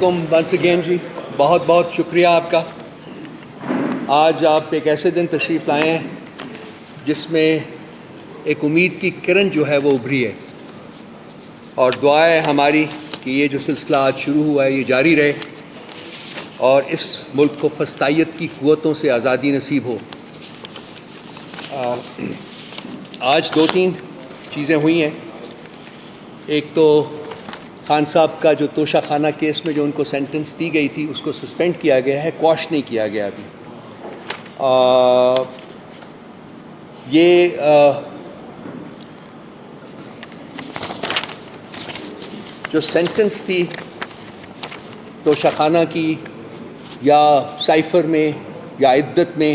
علیکم once again جی، بہت بہت شکریہ آپ کا۔ آج آپ ایک ایسے دن تشریف لائے ہیں جس میں ایک امید کی کرن جو ہے وہ ابھری ہے، اور دعا ہے ہماری کہ یہ جو سلسلہ آج شروع ہوا ہے یہ جاری رہے اور اس ملک کو فسطائیت کی قوتوں سے آزادی نصیب ہو۔ آج دو تین چیزیں ہوئی ہیں۔ ایک تو خان صاحب کا جو توشہ خانہ کیس میں جو ان کو سینٹنس دی گئی تھی اس کو سسپینڈ کیا گیا ہے، کوش نہیں کیا گیا ابھی۔ جو سینٹنس تھی توشہ خانہ کی یا سائفر میں یا عدت میں،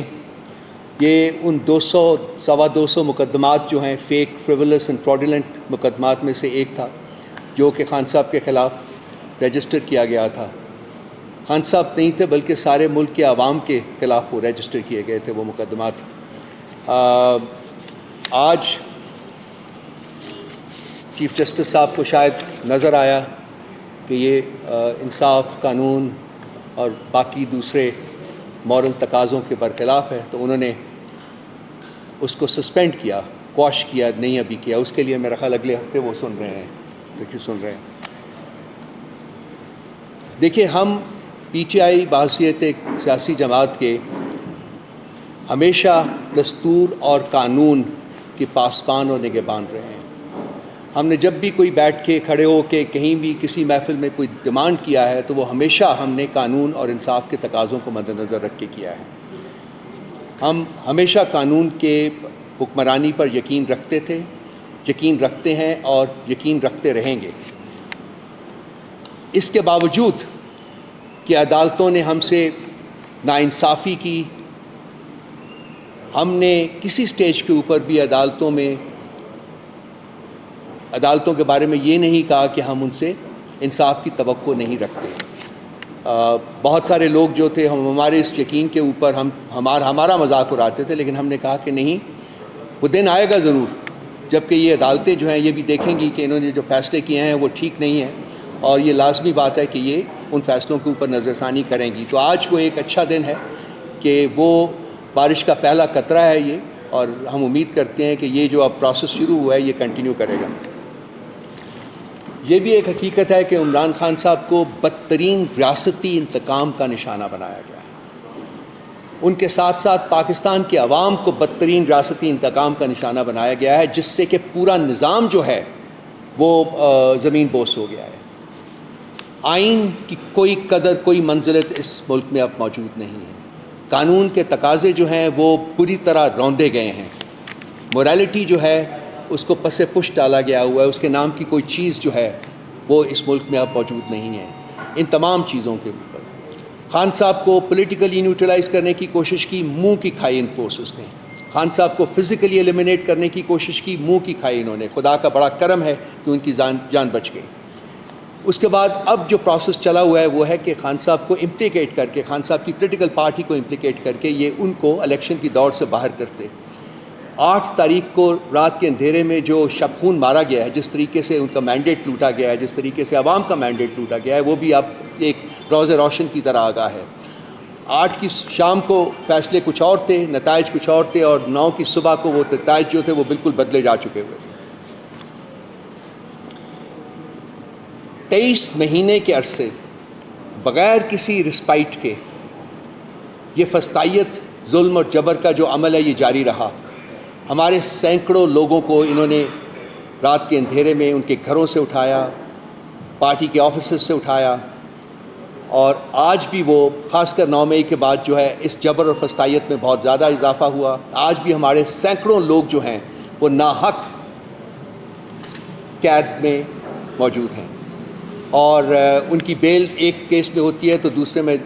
یہ ان 200 مقدمات جو ہیں فیک، فریولس اینڈ فراڈولنٹ مقدمات میں سے ایک تھا جو کہ خان صاحب کے خلاف رجسٹر کیا گیا تھا۔ خان صاحب نہیں تھے بلکہ سارے ملک کے عوام کے خلاف وہ رجسٹر کیے گئے تھے وہ مقدمات۔ آج چیف جسٹس صاحب کو شاید نظر آیا کہ یہ انصاف، قانون اور باقی دوسرے مورل تقاضوں کے برخلاف ہے، تو انہوں نے اس کو سسپینڈ کیا، کوش کیا، نہیں ابھی کیا۔ اس کے لیے میرا خیال اگلے ہفتے وہ سن رہے ہیں، دیکھیے ہم پی ٹی آئی بحیثیت ایک سیاسی جماعت کے ہمیشہ دستور اور قانون کے پاسبان اور نگہبان رہے ہیں۔ ہم نے جب بھی کوئی بیٹھ کے کھڑے ہو کے کہیں بھی کسی محفل میں کوئی ڈیمانڈ کیا ہے تو وہ ہمیشہ ہم نے قانون اور انصاف کے تقاضوں کو مد نظر رکھ کے کیا ہے۔ ہم ہمیشہ قانون کے حکمرانی پر یقین رکھتے تھے، یقین رکھتے ہیں اور یقین رکھتے رہیں گے۔ اس کے باوجود کہ عدالتوں نے ہم سے ناانصافی کی، ہم نے کسی سٹیج کے اوپر بھی عدالتوں کے بارے میں یہ نہیں کہا کہ ہم ان سے انصاف کی توقع نہیں رکھتے۔ بہت سارے لوگ جو تھے ہمارے اس یقین کے اوپر ہمارا مذاق اڑاتے تھے، لیکن ہم نے کہا کہ نہیں، وہ دن آئے گا ضرور جبکہ یہ عدالتیں جو ہیں یہ بھی دیکھیں گی کہ انہوں نے جو فیصلے کیے ہیں وہ ٹھیک نہیں ہیں، اور یہ لازمی بات ہے کہ یہ ان فیصلوں کے اوپر نظر ثانی کریں گی۔ تو آج وہ ایک اچھا دن ہے کہ وہ بارش کا پہلا قطرہ ہے یہ، اور ہم امید کرتے ہیں کہ یہ جو اب پروسیس شروع ہوا ہے یہ کنٹینیو کرے گا۔ یہ بھی ایک حقیقت ہے کہ عمران خان صاحب کو بدترین ریاستی انتقام کا نشانہ بنایا گیا ہے۔ ان کے ساتھ ساتھ پاکستان کے عوام کو بدترین ریاستی انتقام کا نشانہ بنایا گیا ہے، جس سے کہ پورا نظام جو ہے وہ زمین بوس ہو گیا ہے۔ آئین کی کوئی قدر، کوئی منزلت اس ملک میں اب موجود نہیں ہے۔ قانون کے تقاضے جو ہیں وہ پوری طرح روندے گئے ہیں۔ موریلٹی جو ہے اس کو پس پش ڈالا گیا ہوا ہے، اس کے نام کی کوئی چیز جو ہے وہ اس ملک میں اب موجود نہیں ہے۔ ان تمام چیزوں کے اوپر خان صاحب کو پولیٹیکلی نیوٹرلائز کرنے کی کوشش کی، منہ کی کھائی ان فورسز نے۔ خان صاحب کو فزیکلی ایلیمنیٹ کرنے کی کوشش کی، منہ کی کھائی انہوں نے۔ خدا کا بڑا کرم ہے کہ ان کی جان بچ گئی۔ اس کے بعد اب جو پروسیس چلا ہوا ہے وہ ہے کہ خان صاحب کو امپلیکیٹ کر کے، خان صاحب کی پولیٹیکل پارٹی کو امپلیکیٹ کر کے یہ ان کو الیکشن کی دوڑ سے باہر کرتے۔ 8 تاریخ کو رات کے اندھیرے میں جو شب خون مارا گیا ہے، جس طریقے سے ان کا مینڈیٹ لوٹا گیا ہے، جس طریقے سے عوام کا مینڈیٹ لوٹا گیا ہے، وہ بھی اب ایک روز روشن کی طرح آگاہ ہے۔ 8 کی شام کو فیصلے کچھ اور تھے، نتائج کچھ اور تھے، اور 9 کی صبح کو وہ نتائج جو تھے وہ بالکل بدلے جا چکے ہوئے تھے۔ 23 مہینے کے عرصے بغیر کسی رسپائٹ کے یہ فسطائیت، ظلم اور جبر کا جو عمل ہے یہ جاری رہا۔ ہمارے سینکڑوں لوگوں کو انہوں نے رات کے اندھیرے میں ان کے گھروں سے اٹھایا، پارٹی کے آفیسز سے اٹھایا، اور آج بھی وہ خاص کر 9 مئی کے بعد جو ہے اس جبر اور فسطائیت میں بہت زیادہ اضافہ ہوا۔ آج بھی ہمارے سینکڑوں لوگ جو ہیں وہ ناحق قید میں موجود ہیں، اور ان کی بیل ایک کیس میں ہوتی ہے تو دوسرے میں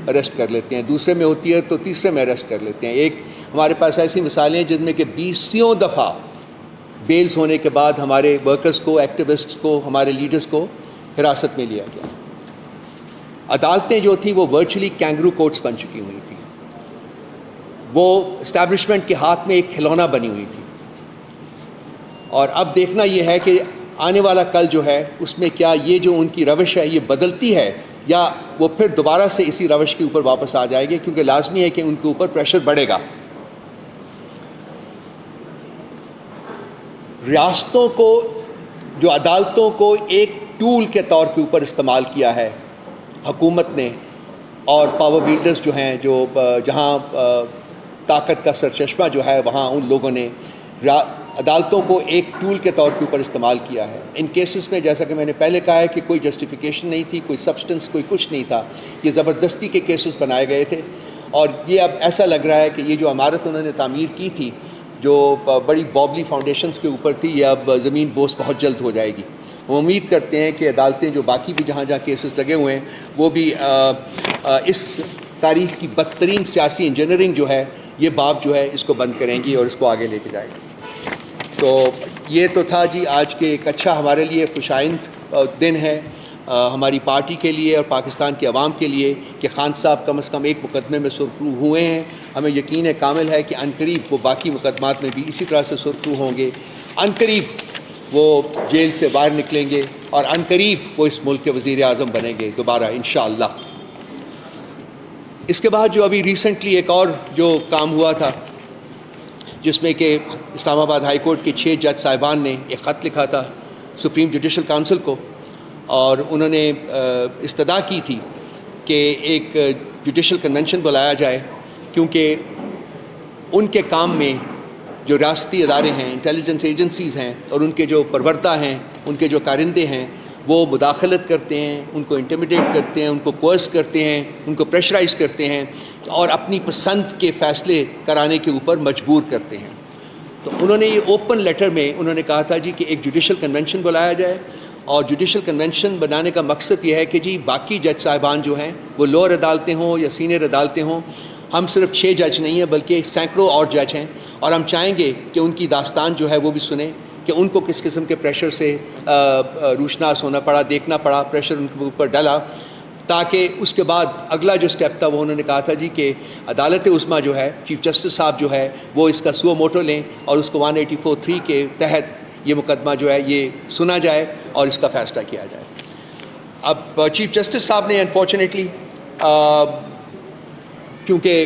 اریسٹ کر لیتے ہیں، دوسرے میں ہوتی ہے تو تیسرے میں اریسٹ کر لیتے ہیں۔ ایک ہمارے پاس ایسی مثالیں ہیں جن میں کہ 20 دفعہ بیلز ہونے کے بعد ہمارے ورکرز کو، ایکٹیوسٹس کو، ہمارے لیڈرز کو حراست میں لیا گیا۔ عدالتیں جو تھیں وہ ورچولی کینگرو کورٹس بن چکی ہوئی تھیں، وہ اسٹیبلشمنٹ کے ہاتھ میں ایک کھلونا بنی ہوئی تھی۔ اور اب دیکھنا یہ ہے کہ آنے والا کل جو ہے اس میں کیا یہ جو ان کی روش ہے یہ بدلتی ہے یا وہ پھر دوبارہ سے اسی روش کے اوپر واپس آ جائے گی، کیونکہ لازمی ہے کہ ان کے اوپر پریشر بڑھے گا۔ ریاستوں کو، جو عدالتوں کو ایک ٹول کے طور کے اوپر استعمال کیا ہے حکومت نے، اور پاور ویلڈرز جو ہیں، جو جہاں طاقت کا سرچشمہ جو ہے وہاں ان لوگوں نے عدالتوں کو ایک ٹول کے طور کے اوپر استعمال کیا ہے۔ ان کیسز میں جیسا کہ میں نے پہلے کہا ہے کہ کوئی جسٹیفیکیشن نہیں تھی، کوئی سبسٹنس، کوئی کچھ نہیں تھا، یہ زبردستی کے کیسز بنائے گئے تھے، اور یہ اب ایسا لگ رہا ہے کہ یہ جو عمارت انہوں نے تعمیر کی تھی جو بڑی وابلی فاؤنڈیشنز کے اوپر تھی، یہ اب زمین بوس بہت جلد ہو جائے گی۔ ہم امید کرتے ہیں کہ عدالتیں جو باقی بھی جہاں جہاں کیسز لگے ہوئے ہیں وہ بھی اس تاریخ کی بدترین سیاسی انجینئرنگ جو ہے، یہ باب جو ہے اس کو بند کریں گی اور اس کو آگے لے کے جائیں گی۔ تو یہ تو تھا جی آج کے ایک اچھا ہمارے لیے خوش آئند دن ہے ہماری پارٹی کے لیے اور پاکستان کے عوام کے لیے کہ خان صاحب کم از کم ایک مقدمے میں سرخرو ہوئے ہیں۔ ہمیں یقین کامل ہے کہ عنقریب وہ باقی مقدمات میں بھی اسی طرح سے سرخرو ہوں گے، عنقریب وہ جیل سے باہر نکلیں گے، اور عنقریب وہ اس ملک کے وزیر اعظم بنیں گے دوبارہ انشاءاللہ۔ اس کے بعد جو ابھی ریسنٹلی ایک اور جو کام ہوا تھا، جس میں کہ اسلام آباد ہائی کورٹ کے 6 جج صاحبان نے ایک خط لکھا تھا سپریم جوڈیشل کونسل کو، اور انہوں نے استدعا کی تھی کہ ایک جوڈیشل کنونشن بلایا جائے، کیونکہ ان کے کام میں جو ریاستی ادارے ہیں، انٹیلیجنس ایجنسیز ہیں، اور ان کے جو پروردہ ہیں، ان کے جو کارندے ہیں، وہ مداخلت کرتے ہیں، ان کو انٹیمیڈیٹ کرتے ہیں، ان کو کوئرس کرتے ہیں، ان کو پریشرائز کرتے ہیں، اور اپنی پسند کے فیصلے کرانے کے اوپر مجبور کرتے ہیں۔ تو انہوں نے یہ اوپن لیٹر میں انہوں نے کہا تھا جی کہ ایک جوڈیشل کنونشن بلایا جائے، اور جوڈیشل کنونشن بنانے کا مقصد یہ ہے کہ جی باقی جج صاحبان جو ہیں وہ لوور عدالتیں ہوں یا سینئر عدالتیں ہوں، ہم صرف 6 جج نہیں ہیں بلکہ سینکڑوں اور جج ہیں، اور ہم چاہیں گے کہ ان کی داستان جو ہے وہ بھی سنیں کہ ان کو کس قسم کے پریشر سے روشناس ہونا پڑا، دیکھنا پڑا، پریشر ان کے اوپر ڈالا، تاکہ اس کے بعد اگلا جو سٹیپ تھا وہ انہوں نے کہا تھا جی کہ عدالت عظمیٰ جو ہے، چیف جسٹس صاحب جو ہے، وہ اس کا سو موٹو لیں اور اس کو 184(3) کے تحت یہ مقدمہ جو ہے یہ سنا جائے اور اس کا فیصلہ کیا جائے۔ اب چیف جسٹس صاحب نے انفارچونیٹلی، کیونکہ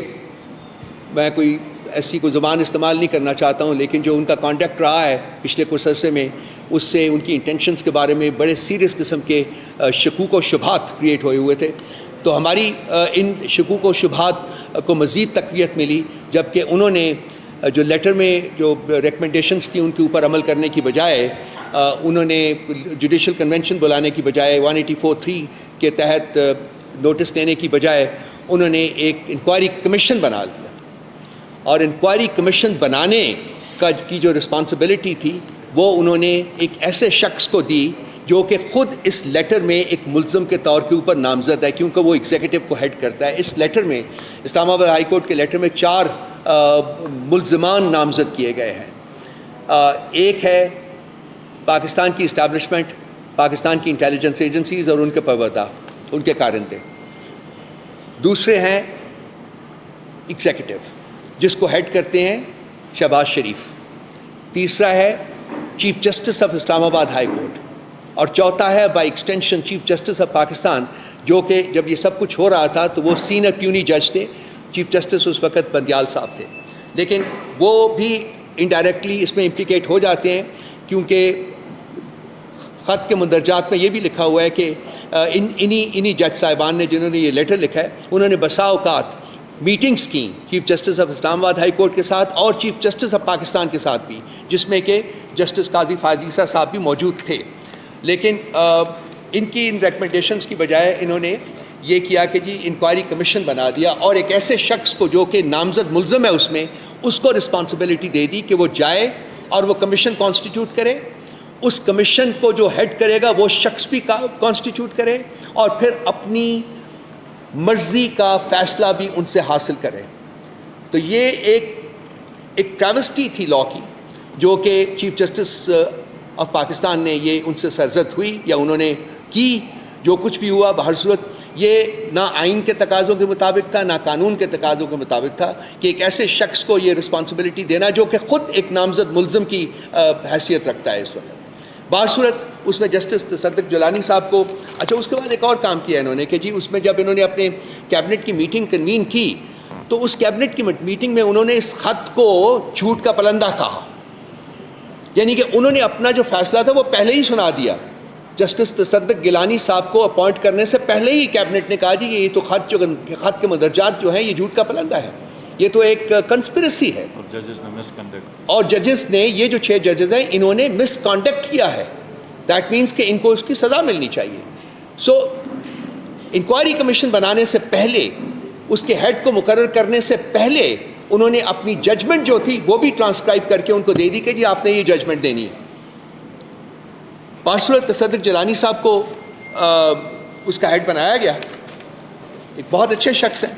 میں کوئی ایسی کوئی زبان استعمال نہیں کرنا چاہتا ہوں، لیکن جو ان کا کانڈکٹ رہا ہے پچھلے کچھ عرصے میں، اس سے ان کی انٹینشنز کے بارے میں بڑے سیریس قسم کے شکوک و شبہات کریٹ ہوئے تھے۔ تو ہماری ان شکوک و شبہات کو مزید تقویت ملی جبکہ انہوں نے جو لیٹر میں جو ریکمنڈیشنز تھیں ان کے اوپر عمل کرنے کی بجائے، انہوں نے جوڈیشل کنونشن بلانے کی بجائے، 184(3) کے تحت نوٹس دینے کی بجائے، انہوں نے ایک انکوائری کمیشن بنا دیا، اور انکوائری کمیشن بنانے کی جو رسپانسبلٹی تھی وہ انہوں نے ایک ایسے شخص کو دی جو کہ خود اس لیٹر میں ایک ملزم کے طور کے اوپر نامزد ہے، کیونکہ وہ ایگزیکٹو کو ہیڈ کرتا ہے۔ اس لیٹر میں، اسلام آباد ہائی کورٹ کے لیٹر میں 4 ملزمان نامزد کیے گئے ہیں۔ ایک ہے پاکستان کی اسٹیبلشمنٹ، پاکستان کی انٹیلیجنس ایجنسیز اور ان کے پروردہ، ان کے کارندے۔ دوسرے ہیں ایگزیکٹو، جس کو ہیڈ کرتے ہیں شہباز شریف۔ تیسرا ہے چیف جسٹس آف اسلام آباد ہائی کورٹ، اور چوتھا ہے by extension chief justice of Pakistan, جو کہ جب یہ سب کچھ ہو رہا تھا تو وہ سینئر پیونی جج تھے۔ چیف جسٹس اس وقت بندیال صاحب تھے، لیکن وہ بھی انڈائریکٹلی اس میں امپلیکیٹ ہو جاتے ہیں، کیونکہ خط کے مندرجات میں یہ بھی لکھا ہوا ہے کہ انہی جج صاحبان نے، جنہوں نے یہ لیٹر لکھا ہے، انہوں نے بسا اوقات میٹنگز کی چیف جسٹس آف اسلام آباد ہائی کورٹ کے ساتھ اور چیف جسٹس آف پاکستان کے ساتھ بھی، جس میں کہ جسٹس قاضی فائز عیسیٰ صاحب بھی موجود تھے۔ لیکن ان کی ان ریکمنڈیشنز کی بجائے انہوں نے یہ کیا کہ جی انکوائری کمیشن بنا دیا، اور ایک ایسے شخص کو جو کہ نامزد ملزم ہے اس میں، اس کو رسپانسبلٹی دے دی کہ وہ جائے اور وہ کمیشن کانسٹیٹیوٹ کرے، اس کمیشن کو جو ہیڈ کرے گا وہ شخص بھی کانسٹیٹیوٹ کرے، اور پھر اپنی مرضی کا فیصلہ بھی ان سے حاصل کرے۔ تو یہ ایک ٹریوسٹی تھی لاء کی، جو کہ چیف جسٹس آف پاکستان نے یہ ان سے سرزد ہوئی، یا انہوں نے کی۔ جو کچھ بھی ہوا بہر صورت یہ نہ آئین کے تقاضوں کے مطابق تھا، نہ قانون کے تقاضوں کے مطابق تھا کہ ایک ایسے شخص کو یہ رسپانسبلٹی دینا جو کہ خود ایک نامزد ملزم کی حیثیت رکھتا ہے اس وقت۔ بہر صورت اس میں جسٹس تصدق جیلانی صاحب کو اچھا اس کے بعد ایک اور کام کیا انہوں نے کہ جی اس میں جب انہوں نے اپنے کیبنٹ کی میٹنگ کنوین کی تو اس کیبنٹ کی میٹنگ میں انہوں نے اس خط کو جھوٹ کا پلندہ کہا، یعنی کہ انہوں نے اپنا جو فیصلہ تھا وہ پہلے ہی سنا دیا۔ جسٹس تصدق گیلانی صاحب کو اپوائنٹ کرنے سے پہلے ہی کیبنٹ نے کہا جی یہ تو خط کے مدرجات جو ہیں یہ جھوٹ کا پلندہ ہے، یہ تو ایک کنسپریسی ہے، اور ججز نے یہ جو 6 ججز ہیں انہوں نے مس کانڈکٹ کیا ہے، دیٹ مینس کہ ان کو اس کی سزا ملنی چاہیے۔ سو انکوائری کمیشن بنانے سے پہلے، اس کے ہیڈ کو مقرر کرنے سے پہلے انہوں نے اپنی ججمنٹ جو تھی وہ بھی ٹرانسکرائب کر کے ان کو دے دی کہ جی آپ نے یہ ججمنٹ دینی ہے۔ پارسل تصدق جیلانی صاحب کو اس کا ہیڈ بنایا گیا، ایک بہت اچھے شخص ہیں،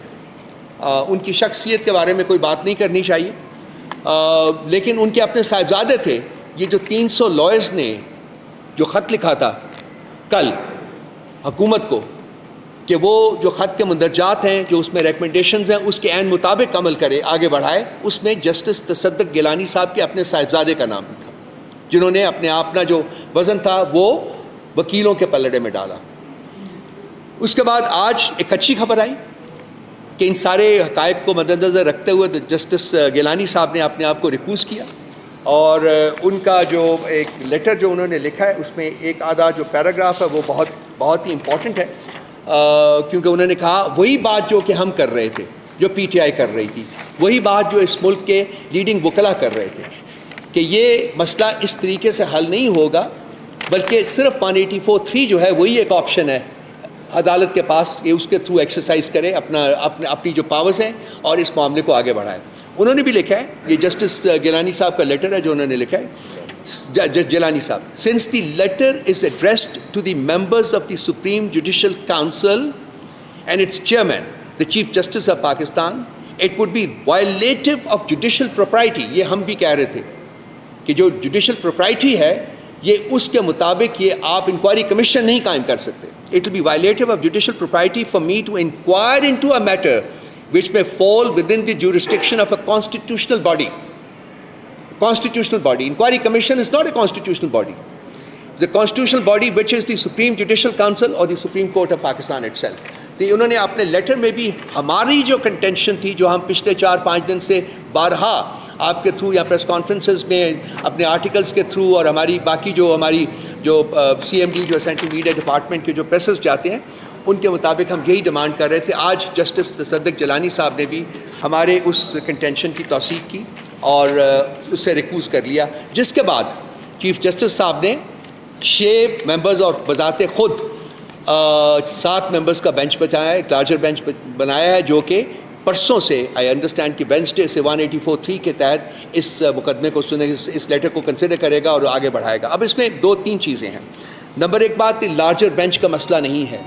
ان کی شخصیت کے بارے میں کوئی بات نہیں کرنی چاہیے، لیکن ان کے اپنے صاحبزادے تھے، یہ جو 300 لائرز نے جو خط لکھا تھا کل حکومت کو کہ وہ جو خط کے مندرجات ہیں جو اس میں ریکمنڈیشنز ہیں اس کے عین مطابق عمل کرے، آگے بڑھائے، اس میں جسٹس تصدق گیلانی صاحب کے اپنے صاحبزادے کا نام بھی تھا، جنہوں نے اپنا جو وزن تھا وہ وکیلوں کے پلڑے میں ڈالا۔ اس کے بعد آج ایک اچھی خبر آئی کہ ان سارے حقائق کو مد نظر رکھتے ہوئے جسٹس گیلانی صاحب نے اپنے آپ کو ریکوز کیا، اور ان کا جو ایک لیٹر جو انہوں نے لکھا ہے اس میں ایک آدھا جو پیراگراف ہے وہ بہت ہی امپورٹنٹ ہے، کیونکہ انہوں نے کہا وہی بات جو کہ ہم کر رہے تھے، جو پی ٹی آئی کر رہی تھی، وہی بات جو اس ملک کے لیڈنگ وکلا کر رہے تھے کہ یہ مسئلہ اس طریقے سے حل نہیں ہوگا، بلکہ صرف 184(3) جو ہے وہی ایک آپشن ہے عدالت کے پاس، یہ اس کے تھرو ایکسرسائز کرے اپنی جو پاورز ہیں اور اس معاملے کو آگے بڑھائے۔ انہوں نے بھی لکھا ہے، یہ جسٹس گیلانی صاحب کا لیٹر ہے جو انہوں نے لکھا ہے، جیلانی صاحب، since the letter is addressed to the members of the Supreme Judicial Council and its chairman, the Chief Justice of Pakistan, it would be violative of judicial propriety، یہ ہم بھی کہہ رہے تھے کہ جو جوڈیشل پروپرائٹی ہے یہ اس کے مطابق یہ آپ انکوائری کمیشن نہیں قائم کر سکتے۔ It will be violative of judicial propriety for me to inquire into a matter which may fall within the jurisdiction of a constitutional body. Constitutional body. Inquiry commission is not a constitutional body. The constitutional body which is the Supreme Judicial Council or the Supreme Court of Pakistan itself. تو انہوں نے اپنے letter میں بھی ہماری جو contention تھی جو ہم پچھلے 4-5 دن سے بارہا آپ کے تھرو یا پریس کانفرنسز میں اپنے آرٹیکلز کے تھرو اور ہماری باقی ہماری سی ایم ڈی جو سینٹرل میڈیا ڈپارٹمنٹ کے جو پریسز جاتے ہیں ان کے مطابق ہم یہی ڈیمانڈ کر رہے تھے۔ آج جسٹس تصدق جیلانی صاحب نے بھی ہمارے اس کنٹینشن کی توثیق کی اور اس سے ریکوز کر لیا، جس کے بعد چیف جسٹس صاحب نے 6 ممبرز اور بذات خود 7 ممبرز کا بینچ بچایا ہے، ایک لارجر بینچ بنایا ہے جو کہ پرسوں سے آئی انڈرسٹینڈ کہ وینسڈے سے 184(3) کے تحت اس مقدمے کو اس لیٹر کو کنسیڈر کرے گا اور آگے بڑھائے گا۔ اب اس میں 2-3 چیزیں ہیں۔ نمبر ایک بات، لارجر بینچ کا مسئلہ نہیں ہے،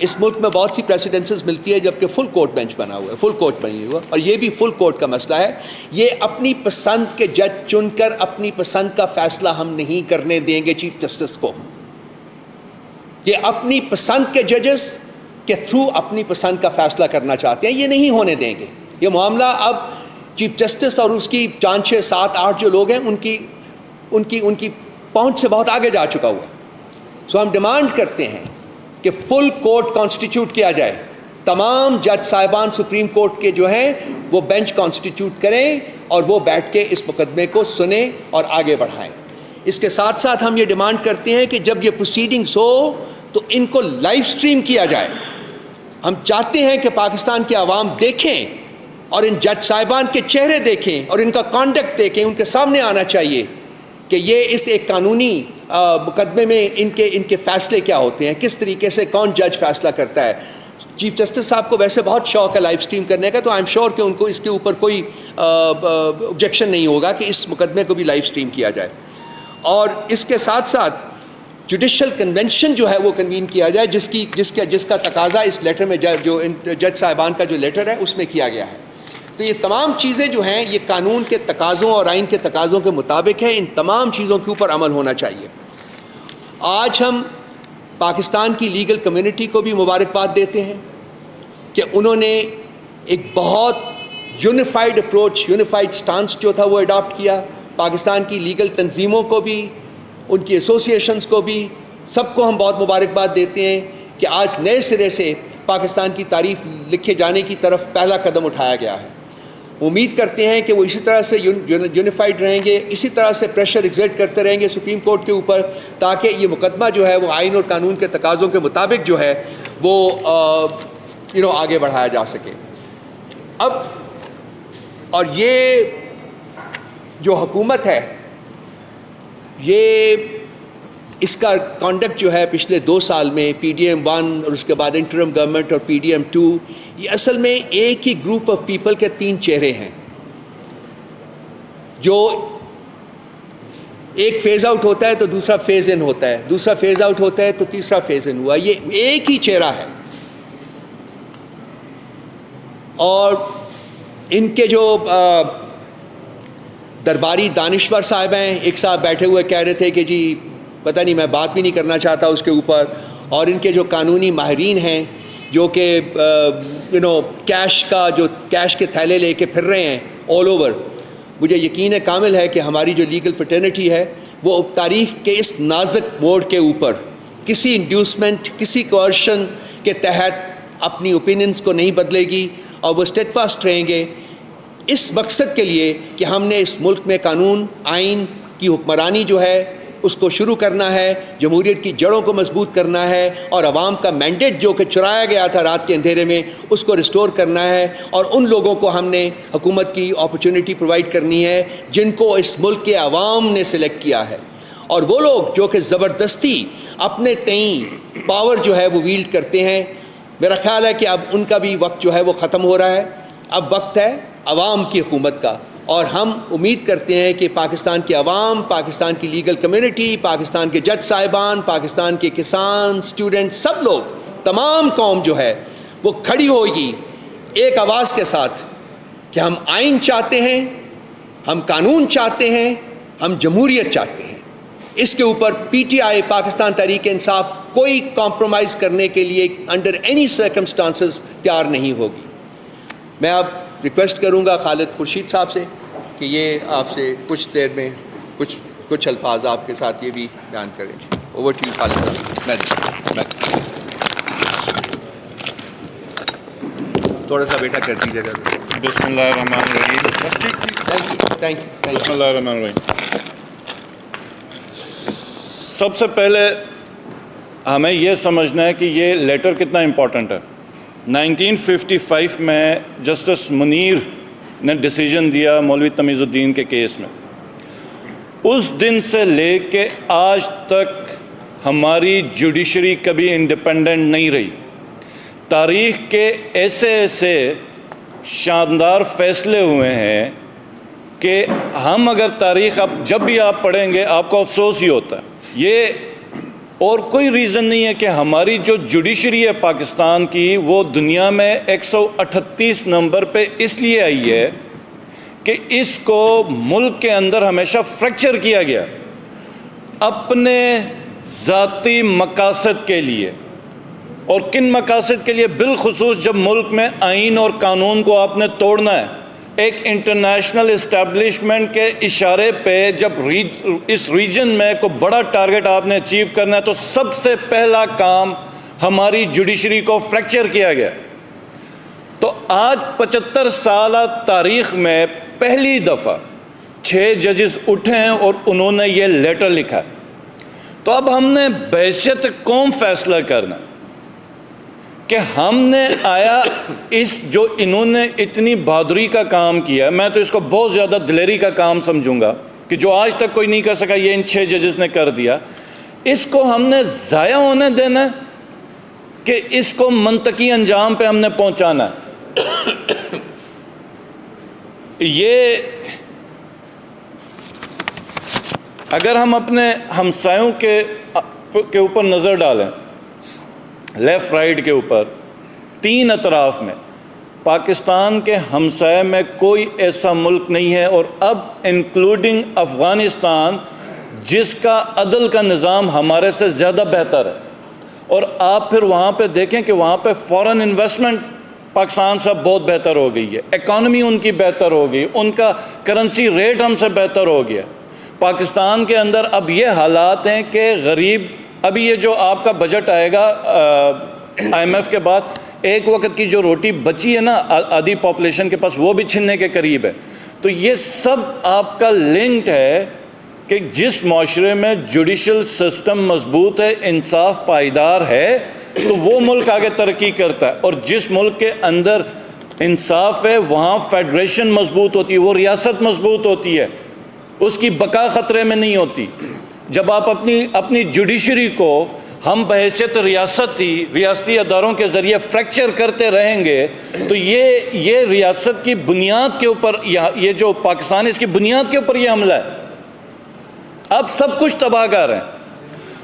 اس ملک میں بہت سی پریسیڈنسز ملتی ہے جبکہ فل کورٹ بینچ بنا ہوا ہے، فل کورٹ بنی ہوا، اور یہ بھی فل کورٹ کا مسئلہ ہے۔ یہ اپنی پسند کے جج چن کر اپنی پسند کا فیصلہ ہم نہیں کرنے دیں گے چیف جسٹس کو، یہ اپنی پسند کے ججز کے تھرو اپنی پسند کا فیصلہ کرنا چاہتے ہیں، یہ نہیں ہونے دیں گے۔ یہ معاملہ اب چیف جسٹس اور اس کی 5, 6, 7, 8 جو لوگ ہیں ان کی پہنچ سے بہت آگے جا چکا ہوا ہے۔ سو ہم ڈیمانڈ کرتے ہیں کہ فل کورٹ کانسٹیٹیوٹ کیا جائے، تمام جج صاحبان سپریم کورٹ کے جو ہیں وہ بینچ کانسٹیٹیوٹ کریں اور وہ بیٹھ کے اس مقدمے کو سنیں اور آگے بڑھائیں۔ اس کے ساتھ ساتھ ہم یہ ڈیمانڈ کرتے ہیں کہ جب یہ پروسیڈنگز ہو تو ان کو لائیو سٹریم کیا جائے۔ ہم چاہتے ہیں کہ پاکستان کے عوام دیکھیں اور ان جج صاحبان کے چہرے دیکھیں اور ان کا کانڈکٹ دیکھیں، ان کے سامنے آنا چاہیے کہ یہ اس ایک قانونی مقدمے میں ان کے فیصلے کیا ہوتے ہیں، کس طریقے سے کون جج فیصلہ کرتا ہے۔ چیف جسٹس صاحب کو ویسے بہت شوق ہے لائیو سٹریم کرنے کا، تو آئی ایم شیور کہ ان کو اس کے اوپر کوئی آبجیکشن نہیں ہوگا کہ اس مقدمے کو بھی لائیو سٹریم کیا جائے۔ اور اس کے ساتھ ساتھ جوڈیشل کنونشن جو ہے وہ کنوین کیا جائے، جس کا تقاضا اس لیٹر میں جو جج صاحبان کا جو لیٹر ہے اس میں کیا گیا ہے۔ تو یہ تمام چیزیں جو ہیں یہ قانون کے تقاضوں اور آئین کے تقاضوں کے مطابق ہیں، ان تمام چیزوں کے اوپر عمل ہونا چاہیے۔ آج ہم پاکستان کی لیگل کمیونٹی کو بھی مبارکباد دیتے ہیں کہ انہوں نے ایک بہت یونیفائڈ اپروچ، یونیفائڈ سٹانس جو تھا وہ اڈاپٹ کیا۔ پاکستان کی لیگل تنظیموں کو بھی ان کی ایسوسیشنز کو بھی، سب کو ہم بہت مبارکباد دیتے ہیں کہ آج نئے سرے سے پاکستان کی تاریخ لکھے جانے کی طرف پہلا قدم اٹھایا گیا ہے۔ امید کرتے ہیں کہ وہ اسی طرح سے یونیفائڈ رہیں گے، اسی طرح سے پریشر ایگزرٹ کرتے رہیں گے سپریم کورٹ کے اوپر، تاکہ یہ مقدمہ جو ہے وہ آئین اور قانون کے تقاضوں کے مطابق جو ہے وہ آگے بڑھایا جا سکے۔ اب اور یہ جو حکومت ہے، یہ اس کا کانڈکٹ جو ہے پچھلے 2 سال میں پی ڈی ایم 1 اور اس کے بعد انٹرم گورنمنٹ اور پی ڈی ایم 2، یہ اصل میں ایک ہی گروپ آف پیپل کے 3 چہرے ہیں، جو ایک فیز آؤٹ ہوتا ہے تو دوسرا فیز ان ہوتا ہے، دوسرا فیز آؤٹ ہوتا ہے تو تیسرا فیز ان ہوا، یہ ایک ہی چہرہ ہے۔ اور ان کے جو درباری دانشور صاحب ہیں، ایک صاحب بیٹھے ہوئے کہہ رہے تھے کہ جی پتہ نہیں میں بات بھی نہیں کرنا چاہتا اس کے اوپر، اور ان کے جو قانونی ماہرین ہیں جو کہ کیش کے تھیلے لے کے پھر رہے ہیں آل اوور، مجھے یقین کامل ہے کہ ہماری جو لیگل فٹرنیٹی ہے وہ تاریخ کے اس نازک موڑ کے اوپر کسی انڈیوسمنٹ، کسی کوئرشن کے تحت اپنی اوپینینز کو نہیں بدلے گی، اور وہ اسٹیڈ فاسٹ رہیں گے اس مقصد کے لیے کہ ہم نے اس ملک میں قانون آئین کی حکمرانی جو ہے اس کو شروع کرنا ہے، جمہوریت کی جڑوں کو مضبوط کرنا ہے، اور عوام کا مینڈیٹ جو کہ چرایا گیا تھا رات کے اندھیرے میں اس کو ریسٹور کرنا ہے، اور ان لوگوں کو ہم نے حکومت کی اپرچونٹی پرووائڈ کرنی ہے جن کو اس ملک کے عوام نے سلیکٹ کیا ہے، اور وہ لوگ جو کہ زبردستی اپنے تئیں پاور جو ہے وہ ویلڈ کرتے ہیں، میرا خیال ہے کہ اب ان کا بھی وقت جو ہے وہ ختم ہو رہا ہے، اب وقت ہے عوام کی حکومت کا، اور ہم امید کرتے ہیں کہ پاکستان کے عوام، پاکستان کی لیگل کمیونٹی، پاکستان کے جج صاحبان، پاکستان کے کسان، اسٹوڈنٹ، سب لوگ، تمام قوم جو ہے وہ کھڑی ہوگی ایک آواز کے ساتھ کہ ہم آئین چاہتے ہیں، ہم قانون چاہتے ہیں، ہم جمہوریت چاہتے ہیں۔ اس کے اوپر P T I, Pakistan Tehreek Insaf, کوئی کمپرومائز کرنے کے لیے انڈر اینی سرکمسٹانسز تیار نہیں ہوگی۔ میں اب ریکویسٹ کروں گا خالد خورشید صاحب سے کہ یہ آپ سے کچھ دیر میں کچھ الفاظ آپ کے ساتھ یہ بھی بیان کریں۔ اوور ٹو یو خالد صاحب۔ تھوڑا سا بیٹا کر دیجیے گا۔ بسم اللہ الرحمن الرحیم۔ Thank you. بسم اللہ الرحمن الرحیم۔ سب سے پہلے ہمیں یہ سمجھنا ہے کہ یہ لیٹر کتنا امپورٹنٹ ہے۔ 1955 میں جسٹس منیر نے ڈیسیجن دیا مولوی تمیز الدین کے کیس میں، اس دن سے لے کے آج تک ہماری جوڈیشری کبھی انڈیپینڈنٹ نہیں رہی۔ تاریخ کے ایسے شاندار فیصلے ہوئے ہیں کہ ہم اگر تاریخ جب بھی آپ پڑھیں گے آپ کو افسوس ہی ہوتا ہے۔ یہ اور کوئی ریزن نہیں ہے کہ ہماری جو جوڈیشری ہے پاکستان کی وہ دنیا میں 138 نمبر پہ اس لیے آئی ہے کہ اس کو ملک کے اندر ہمیشہ فریکچر کیا گیا اپنے ذاتی مقاصد کے لیے۔ اور کن مقاصد کے لیے؟ بالخصوص جب ملک میں آئین اور قانون کو آپ نے توڑنا ہے، ایک انٹرنیشنل اسٹیبلشمنٹ کے اشارے پہ جب اس ریجن میں کوئی بڑا ٹارگٹ آپ نے اچیو کرنا ہے تو سب سے پہلا کام ہماری جوڈیشری کو فریکچر کیا گیا۔ تو آج 75 سالہ تاریخ میں پہلی دفعہ 6 ججز اٹھے ہیں اور انہوں نے یہ لیٹر لکھا ہے۔ تو اب ہم نے بحیثیت قوم فیصلہ کرنا کہ ہم نے آیا اس جو انہوں نے اتنی بہادری کا کام کیا، میں تو اس کو بہت زیادہ دلیری کا کام سمجھوں گا کہ جو آج تک کوئی نہیں کر سکا یہ ان 6 ججز نے کر دیا، اس کو ہم نے ضائع ہونے دینا ہے کہ اس کو منطقی انجام پہ ہم نے پہنچانا ہے۔ یہ اگر ہم اپنے ہمسایوں کے اوپر نظر ڈالیں، لیفٹ رائٹ کے اوپر 3 اطراف میں، پاکستان کے ہمسائے میں کوئی ایسا ملک نہیں ہے، اور اب انکلوڈنگ افغانستان، جس کا عدل کا نظام ہمارے سے زیادہ بہتر ہے۔ اور آپ پھر وہاں پہ دیکھیں کہ وہاں پہ فورن انویسٹمنٹ پاکستان سے بہت بہتر ہو گئی ہے، اکانومی ان کی بہتر ہو گئی، ان کا کرنسی ریٹ ہم سے بہتر ہو گیا۔ پاکستان کے اندر اب یہ حالات ہیں کہ غریب، ابھی یہ جو آپ کا بجٹ آئے گا IMF کے بعد، ایک وقت کی جو روٹی بچی ہے نا آدھی پاپولیشن کے پاس، وہ بھی چھننے کے قریب ہے. تو یہ سب آپ کا لنکڈ ہے کہ جس معاشرے میں جوڈیشل سسٹم مضبوط ہے، انصاف پائیدار ہے، تو وہ ملک آگے ترقی کرتا ہے. اور جس ملک کے اندر انصاف ہے وہاں فیڈریشن مضبوط ہوتی ہے، وہ ریاست مضبوط ہوتی ہے، اس کی بقا خطرے میں نہیں ہوتی. جب آپ اپنی جوڈیشری کو ہم بحیثیت ریاستی اداروں کے ذریعے فریکچر کرتے رہیں گے تو یہ ریاست کی بنیاد کے اوپر، یہ جو پاکستان ہے اس کی بنیاد کے اوپر یہ حملہ ہے. اب سب کچھ تباہ کر رہے ہیں.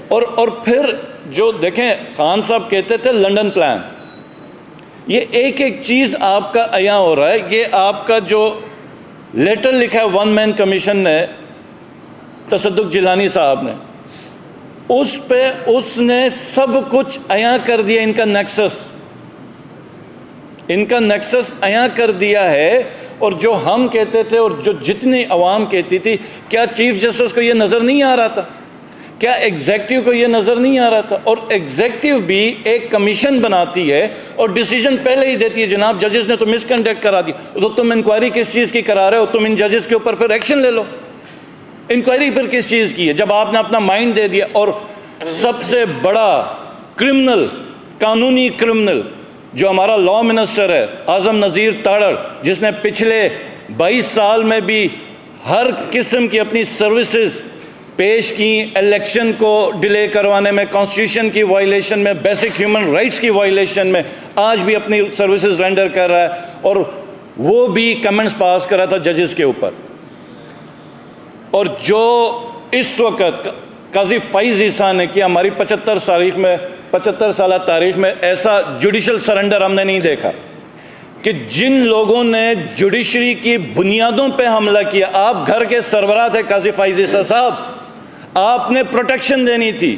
اور پھر جو دیکھیں خان صاحب کہتے تھے لنڈن پلان، یہ ایک ایک چیز آپ کا عیاں ہو رہا ہے. یہ آپ کا جو لیٹر لکھا ہے ون مین کمیشن نے، تصدق جیلانی صاحب نے، اس پہ اس نے سب کچھ عیاں کر دیا. ان کا نیکسس عیاں کر دیا ہے. اور جو ہم کہتے تھے اور جو جتنی عوام کہتی تھی، کیا چیف جسٹس کو یہ نظر نہیں آ رہا تھا؟ کیا ایگزیکٹو کو یہ نظر نہیں آ رہا تھا؟ اور ایگزیکٹو بھی ایک کمیشن بناتی ہے اور ڈیسیجن پہلے ہی دیتی ہے، جناب ججز نے تو مس کنڈکٹ کرا دی، تو تم انکوائری کس چیز کی کرا رہے ہو؟ تم ان ججز کے اوپر پھر ایکشن لے لو. انکوائری پر کس چیز کی ہے جب آپ نے اپنا مائنڈ دے دیا؟ اور سب سے بڑا کرمنل، قانونی کرمنل جو ہمارا لا منسٹر ہے اعظم نذیر تاڑڑ، جس نے پچھلے 22 سال میں بھی ہر قسم کی اپنی سروسز پیش کی، الیکشن کو ڈیلے کروانے میں، کانسٹیٹیوشن کی وائلیشن میں، بیسک ہیومن رائٹس کی وائلیشن میں، آج بھی اپنی سروسز رینڈر کر رہا ہے. اور وہ بھی کمنٹس پاس کر رہا تھا ججز کے اوپر. اور جو اس وقت قاضی فائز عیسیٰ نے کیا، ہماری 75 سالہ تاریخ میں ایسا جوڈیشل سرنڈر ہم نے نہیں دیکھا کہ جن لوگوں نے جوڈیشری کی بنیادوں پہ حملہ کیا. آپ گھر کے سربراہ تھے قاضی فائز عیسیٰ صاحب، آپ نے پروٹیکشن دینی تھی،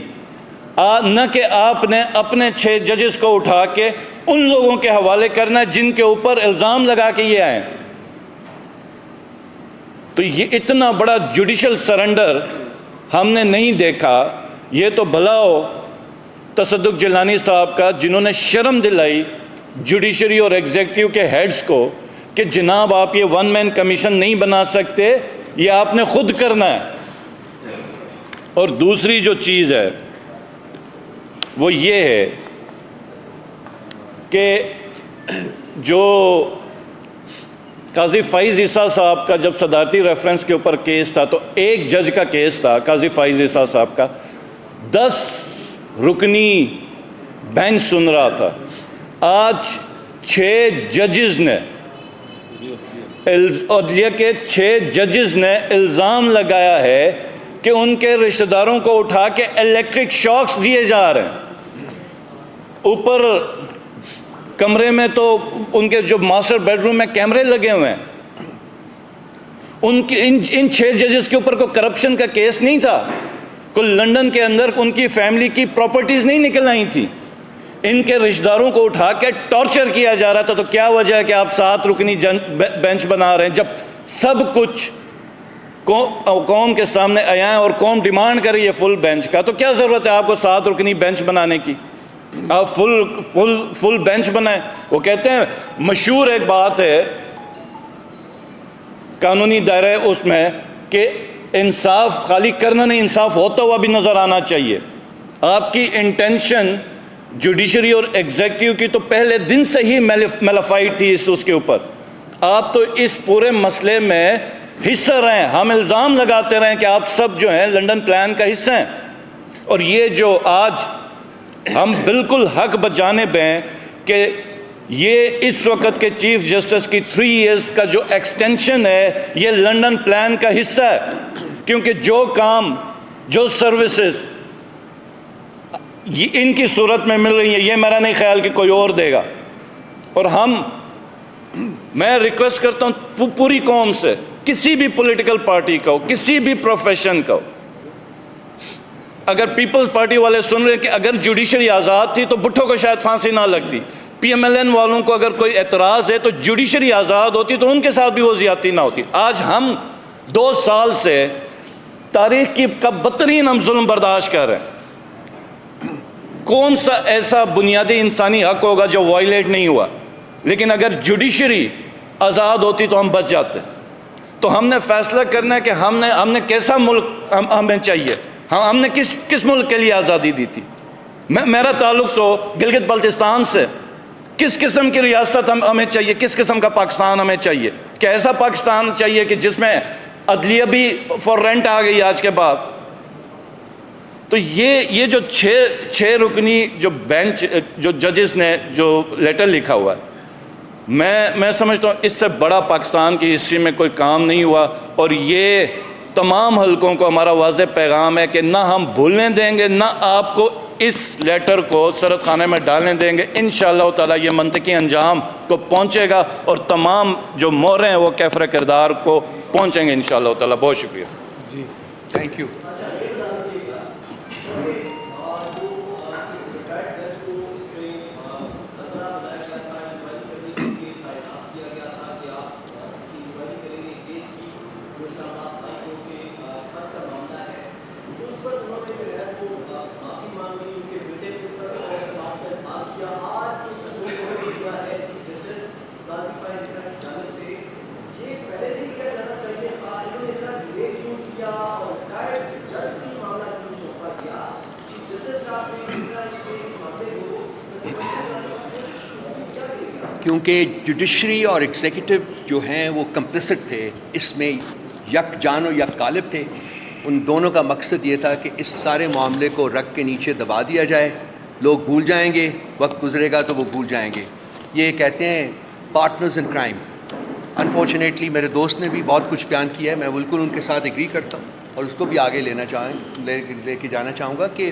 نہ کہ آپ نے اپنے 6 ججز کو اٹھا کے ان لوگوں کے حوالے کرنا جن کے اوپر الزام لگا کے یہ آئے. تو یہ اتنا بڑا جوڈیشل سرنڈر ہم نے نہیں دیکھا. یہ تو بھلا ہو تصدق جیلانی صاحب کا، جنہوں نے شرم دلائی جوڈیشری اور ایگزیکٹیو کے ہیڈز کو کہ جناب آپ یہ ون مین کمیشن نہیں بنا سکتے، یہ آپ نے خود کرنا ہے. اور دوسری جو چیز ہے وہ یہ ہے کہ جو قاضی فائز عیسیٰ صاحب کا جب صدارتی ریفرنس کے اوپر کیس تھا، تو ایک جج کا کیس تھا قاضی فائز عیسیٰ صاحب کا، 10 رکنی بینچ سن رہا تھا. آج 6 ججز نے، عدلیہ کے 6 ججز نے الزام لگایا ہے کہ ان کے رشتہ داروں کو اٹھا کے الیکٹرک شاکس دیے جا رہے ہیں. اوپر کمرے میں تو ان کے جو ماسٹر بیڈ روم میں کیمرے لگے ہوئے ہیں. ان 6 ججز کے اوپر کوئی کرپشن کا کیس نہیں تھا، کوئی لنڈن کے اندر ان کی فیملی کی پراپرٹیز نہیں نکل آئی تھی. ان کے رشتہ داروں کو اٹھا کے ٹارچر کیا جا رہا تھا. تو کیا وجہ ہے کہ آپ 7 رکنی بینچ بنا رہے ہیں جب سب کچھ قوم کے سامنے آیا ہے اور قوم ڈیمانڈ کر رہی ہے فل بینچ کا؟ تو کیا ضرورت ہے آپ کو 7 رکنی بینچ بنانے کی؟ آپ فل بینچ بنائیں. وہ کہتے ہیں، مشہور ایک بات ہے قانونی دائرے اس میں، کہ انصاف خالی کرنا نہیں، انصاف ہوتا ہوا بھی نظر آنا چاہیے. آپ کی انٹینشن جوڈیشری اور ایگزیکٹیو کی تو پہلے دن سے ہی میلیفائڈ تھی اس کے اوپر. آپ تو اس پورے مسئلے میں حصہ رہیں. ہم الزام لگاتے رہیں کہ آپ سب جو ہیں لنڈن پلان کا حصہ ہیں. اور یہ جو آج ہم بالکل حق بجانب ہیں کہ یہ اس وقت کے چیف جسٹس کی 3 ایئرز کا جو ایکسٹینشن ہے یہ لنڈن پلان کا حصہ ہے. کیونکہ جو کام، جو سروسز ان کی صورت میں مل رہی ہیں، یہ میرا نہیں خیال کہ کوئی اور دے گا. اور میں ریکویسٹ کرتا ہوں پوری قوم سے، کسی بھی پولیٹیکل پارٹی کا ہو، کسی بھی پروفیشن کا ہو، اگر پیپلز پارٹی والے سن رہے ہیں کہ اگر جوڈیشری آزاد تھی تو بھٹو کو شاید پھانسی نہ لگتی. PMLN والوں کو اگر کوئی اعتراض ہے تو جوڈیشری آزاد ہوتی تو ان کے ساتھ بھی وہ زیادتی نہ ہوتی. آج ہم 2 سال سے تاریخ کی کا بدترین ہم ظلم برداشت کر رہے ہیں. کون سا ایسا بنیادی انسانی حق ہوگا جو وائلیٹ نہیں ہوا؟ لیکن اگر جوڈیشری آزاد ہوتی تو ہم بچ جاتے. تو ہم نے فیصلہ کرنا ہے کہ ہم نے کیسا ملک ہمیں چاہیے، ہم نے کس ملک کے لیے آزادی دی تھی. میرا تعلق تو گلگت بلتستان سے. کس قسم کی ریاست ہمیں چاہیے، کس قسم کا پاکستان ہمیں چاہیے؟ کہ ایسا پاکستان چاہیے کہ جس میں عدلیہ بھی فور رینٹ آ گئی آج کے بعد. تو یہ جو چھ رکنی جو بینچ جو ججز نے جو لیٹر لکھا ہوا ہے، میں سمجھتا ہوں اس سے بڑا پاکستان کی ہسٹری میں کوئی کام نہیں ہوا. اور یہ تمام حلقوں کو ہمارا واضح پیغام ہے کہ نہ ہم بھولنے دیں گے، نہ آپ کو اس لیٹر کو سرد خانے میں ڈالنے دیں گے. انشاءاللہ تعالیٰ یہ منطقی انجام کو پہنچے گا اور تمام جو موریں ہیں وہ کیفر کردار کو پہنچیں گے انشاءاللہ تعالیٰ. بہت شکریہ. جی تھینک یو. کیونکہ جوڈیشری اور ایگزیکٹو جو ہیں وہ کمپلسٹ تھے اس میں، یک جان و یک غالب تھے. ان دونوں کا مقصد یہ تھا کہ اس سارے معاملے کو رگ کے نیچے دبا دیا جائے. لوگ بھول جائیں گے، وقت گزرے گا تو وہ بھول جائیں گے. یہ کہتے ہیں پارٹنرز ان کرائم. انفارچونیٹلی میرے دوست نے بھی بہت کچھ بیان کیا ہے، میں بالکل ان کے ساتھ ایگری کرتا ہوں اور اس کو بھی آگے لے کے جانا چاہوں گا کہ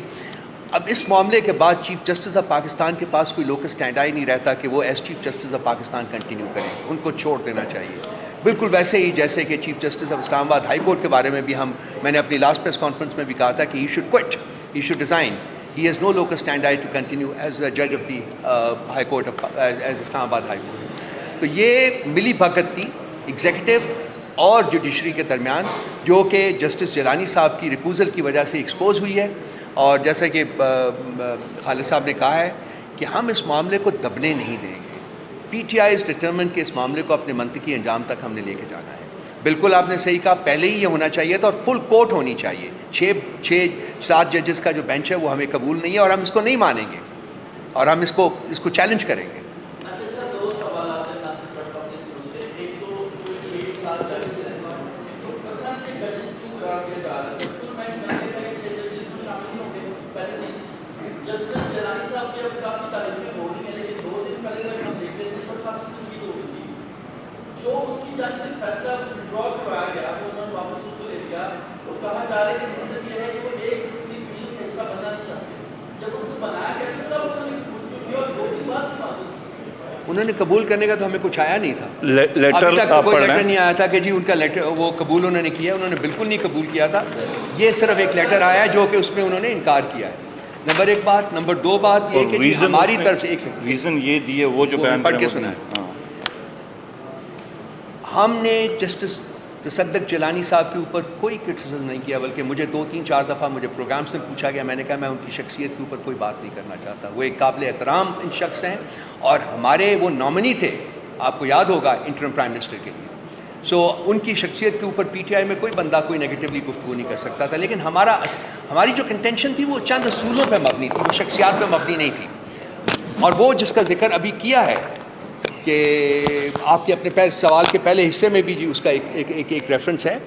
اب اس معاملے کے بعد چیف جسٹس آف پاکستان کے پاس کوئی لوکس اسٹینڈ آئی نہیں رہتا کہ وہ as chief justice of Pakistan continue کریں. ان کو چھوڑ دینا چاہیے. بالکل ویسے ہی جیسے کہ چیف جسٹس آف اسلام آباد ہائی کورٹ کے بارے میں بھی میں نے اپنی لاسٹ پریس کانفرنس میں بھی کہا تھا کہ he should quit, he should resign. He has no locus standi to continue as a جج of the high court as Islamabad high court. تو یہ ملی بھگت تھی ایگزیکٹو اور جوڈیشری کے درمیان، جو کہ جسٹس جیلانی صاحب کی ریکوزل کی وجہ سے ایکسپوز ہوئی ہے. اور جیسا کہ خالد صاحب نے کہا ہے کہ ہم اس معاملے کو دبنے نہیں دیں گے. P T I is determined کہ اس معاملے کو اپنے منطقی انجام تک ہم نے لے کے جانا ہے. بالکل آپ نے صحیح کہا، پہلے ہی یہ ہونا چاہیے تھا اور فل کورٹ ہونی چاہیے. 7 ججز کا جو بینچ ہے وہ ہمیں قبول نہیں ہے اور ہم اس کو نہیں مانیں گے اور ہم اس کو چیلنج کریں گے. انہوں نے قبول کرنے کا تو ہمیں کچھ آیا نہیں تھا. ابھی تک کوئی لیٹر نہیں آیا تھا کہ جی ان کا لیٹر وہ قبول انہوں نے کیا. انہوں نے بالکل نہیں قبول کیا تھا. یہ صرف ایک لیٹر آیا جو کہ اس میں انہوں نے انکار کیا ہے. نمبر 1 بات. نمبر 2 بات یہ کہ ہماری طرف سے ایک ریزن یہ دیے وہ جو بیان پڑھ کے سنا ہے. ہم نے جسٹس تصدق جیلانی صاحب کے اوپر کوئی کرٹیسزم نہیں کیا، بلکہ مجھے 2-3-4 دفعہ مجھے پروگرامس میں پوچھا گیا. میں نے کہا میں ان کی شخصیت کے اوپر کوئی بات نہیں کرنا چاہتا. وہ ایک قابل احترام ان شخص ہیں اور ہمارے وہ نامنی تھے، آپ کو یاد ہوگا، انٹرم پرائم منسٹر کے لیے. سو ان کی شخصیت کے اوپر پی ٹی آئی میں کوئی بندہ کوئی نیگیٹولی گفتگو نہیں کر سکتا تھا. لیکن ہماری جو کنٹینشن تھی وہ چند اصولوں پہ مبنی تھی، وہ شخصیات پہ مبنی نہیں تھی. اور وہ جس کا ذکر ابھی کیا ہے کہ آپ کے اپنے سوال کے پہلے حصے میں بھی جی اس کا ایک ریفرنس ہے،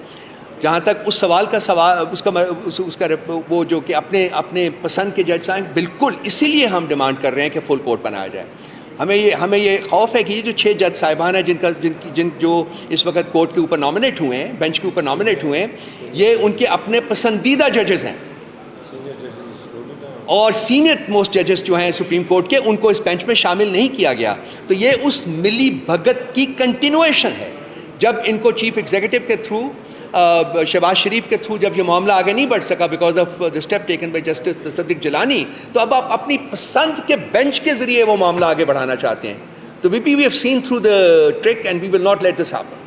جہاں تک اس سوال کا اس کا وہ جو کہ اپنے پسند کے جج صاحب، بالکل اسی لیے ہم ڈیمانڈ کر رہے ہیں کہ فل کورٹ بنایا جائے. ہمیں یہ خوف ہے کہ یہ جو 6 جج صاحبان ہیں جن جو اس وقت کورٹ کے اوپر نامنیٹ ہوئے ہیں، بینچ کے اوپر نامنیٹ ہوئے ہیں، یہ ان کے اپنے پسندیدہ ججز ہیں اور سینئر موسٹ ججز جو ہیں سپریم کورٹ کے، ان کو اس بینچ میں شامل نہیں کیا گیا. تو یہ اس ملی بھگت کی کنٹینویشن ہے. جب ان کو چیف ایگزیکٹو کے تھرو، شہباز شریف کے تھرو جب یہ معاملہ آگے نہیں بڑھ سکا because of the step taken by justice Tassaduq Jillani, تو اب آپ اپنی پسند کے بینچ کے ذریعے وہ معاملہ آگے بڑھانا چاہتے ہیں. تو we have seen through the trick and we will not let this happen.